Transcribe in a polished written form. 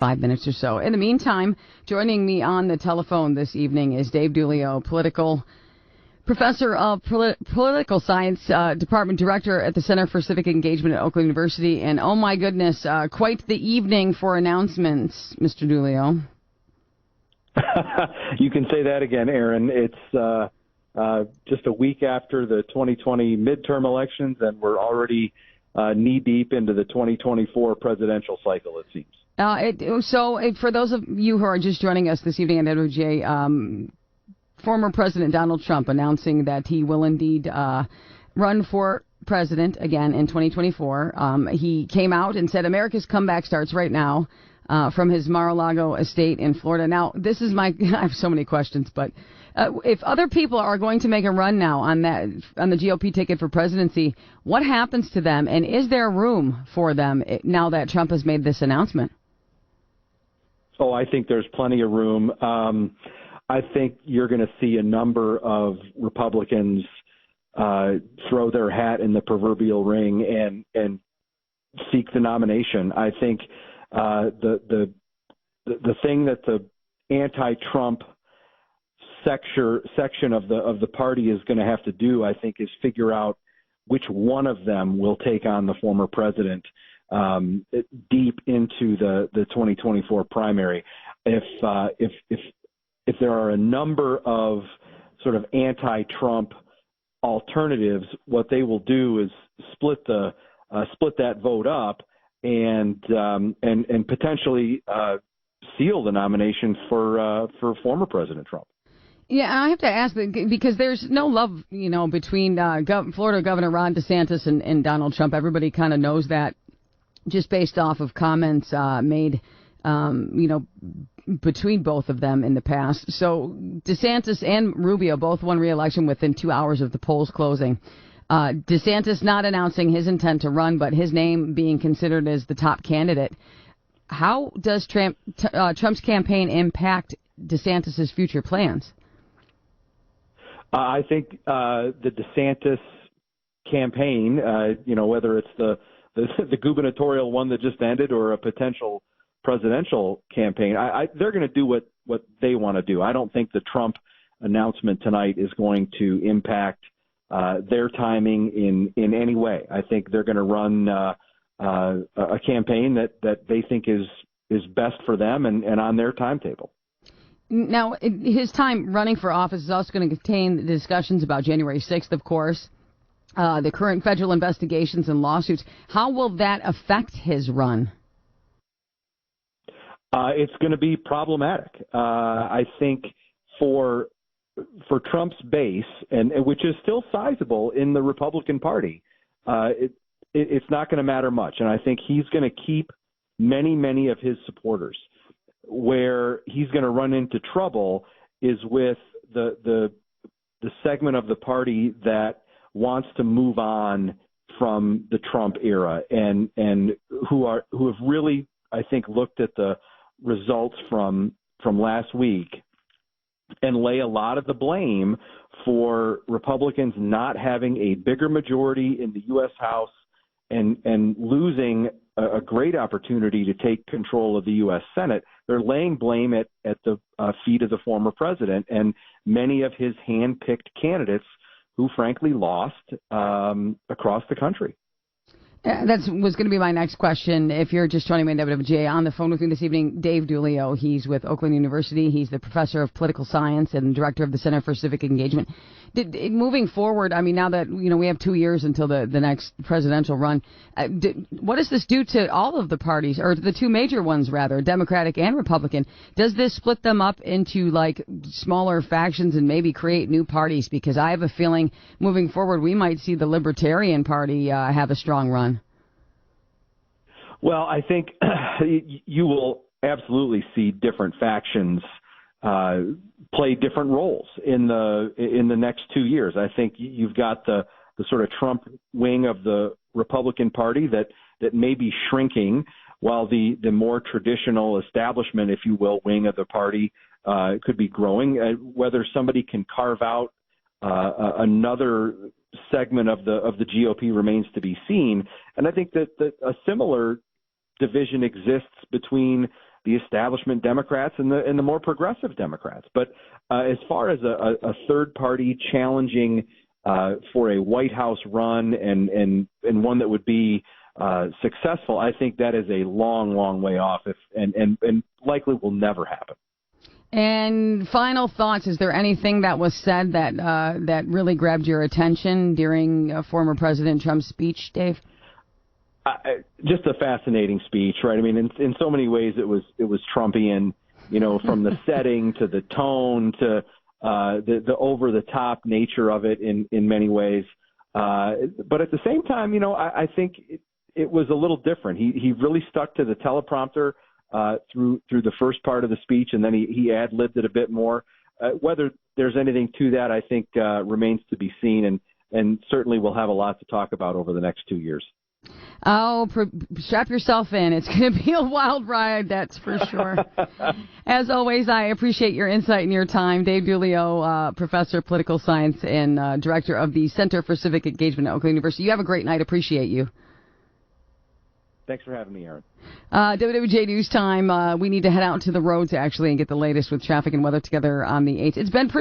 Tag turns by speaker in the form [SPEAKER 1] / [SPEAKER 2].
[SPEAKER 1] 5 minutes or so. In the meantime, joining me on the telephone this evening is Dave Dulio, professor of political science, department director at the Center for Civic Engagement at Oakland University. And oh my goodness, quite the evening for announcements, Mr. Dulio.
[SPEAKER 2] You can say that again, Aaron. It's just a week after the 2020 midterm elections, and we're already knee-deep into the 2024 presidential cycle, it seems. For those of you who are just joining us this evening on WWJ, former President Donald Trump announcing that he will indeed run for president again in 2024. He came out and said America's comeback starts right now from his Mar-a-Lago estate in Florida. Now, this is I have so many questions, but if other people are going to make a run now on the GOP ticket for presidency, what happens to them, and is there room for them now that Trump has made this announcement? Oh, I think there's plenty of room. I think you're going to see a number of Republicans throw their hat in the proverbial ring and seek the nomination. I think the thing that the anti-Trump section of the party is going to have to do, I think, is figure out which one of them will take on the former president deep into the 2024 primary. If there are a number of sort of anti-Trump alternatives, what they will do is split that vote up and potentially seal the nomination for former President Trump.
[SPEAKER 1] Yeah, I have to ask, because there's no love, between Florida Governor Ron DeSantis and Donald Trump. Everybody kind of knows that just based off of comments made, between both of them in the past. So DeSantis and Rubio both won re-election within 2 hours of the polls closing. DeSantis not announcing his intent to run, but his name being considered as the top candidate. How does Trump's campaign impact DeSantis' future plans?
[SPEAKER 2] I think the DeSantis campaign, whether it's the gubernatorial one that just ended or a potential presidential campaign, they're going to do what they want to do. I don't think the Trump announcement tonight is going to impact their timing in any way. I think they're going to run a campaign that they think is best for them and on their timetable.
[SPEAKER 1] Now, his time running for office is also going to contain the discussions about January 6th, of course, the current federal investigations and lawsuits. How will that affect his run?
[SPEAKER 2] It's going to be problematic. I think for Trump's base, and which is still sizable in the Republican Party, it's not going to matter much. And I think he's going to keep many of his supporters. Where he's going to run into trouble is with the segment of the party that wants to move on from the Trump era and who have really, I think, looked at the results from last week and lay a lot of the blame for Republicans not having a bigger majority in the U.S. House and losing a great opportunity to take control of the U.S. Senate. They're laying blame at the feet of the former president and many of his hand-picked candidates who, frankly, lost across the country.
[SPEAKER 1] That was going to be my next question. If you're just joining me on WWJ, on the phone with me this evening, Dave Dulio. He's with Oakland University. He's the professor of political science and director of the Center for Civic Engagement. Moving forward, I mean, now that we have 2 years until the next presidential run, what does this do to all of the parties, or the two major ones rather, Democratic and Republican? Does this split them up into like smaller factions and maybe create new parties? Because I have a feeling moving forward we might see the Libertarian Party have a strong run.
[SPEAKER 2] Well, I think you will absolutely see different factions play different roles in the next 2 years. I think you've got the sort of Trump wing of the Republican Party that may be shrinking, while the more traditional establishment, if you will, wing of the party could be growing. Whether somebody can carve out another segment of the GOP remains to be seen. And I think that a similar division exists between the establishment Democrats and the more progressive Democrats. But as far as a third party challenging for a White House run and one that would be successful, I think that is a long, long way off, and likely will never happen.
[SPEAKER 1] And final thoughts: is there anything that was said that really grabbed your attention during former President Trump's speech, Dave?
[SPEAKER 2] Just a fascinating speech, right? I mean, in so many ways, it was Trumpian, from the setting to the tone to the over the top nature of it in many ways. But at the same time, I think it was a little different. He really stuck to the teleprompter through the first part of the speech, and then he ad-libbed it a bit more. Whether there's anything to that, I think remains to be seen, and certainly we'll have a lot to talk about over the next 2 years.
[SPEAKER 1] Oh, strap yourself in. It's going to be a wild ride, that's for sure. As always, I appreciate your insight and your time. Dave Dulio, Professor of Political Science and Director of the Center for Civic Engagement at Oakland University. You have a great night. Appreciate you.
[SPEAKER 2] Thanks for having me, Aaron.
[SPEAKER 1] WWJ News Time. We need to head out to the roads, actually, and get the latest with traffic and weather together on the 8th. It's been pretty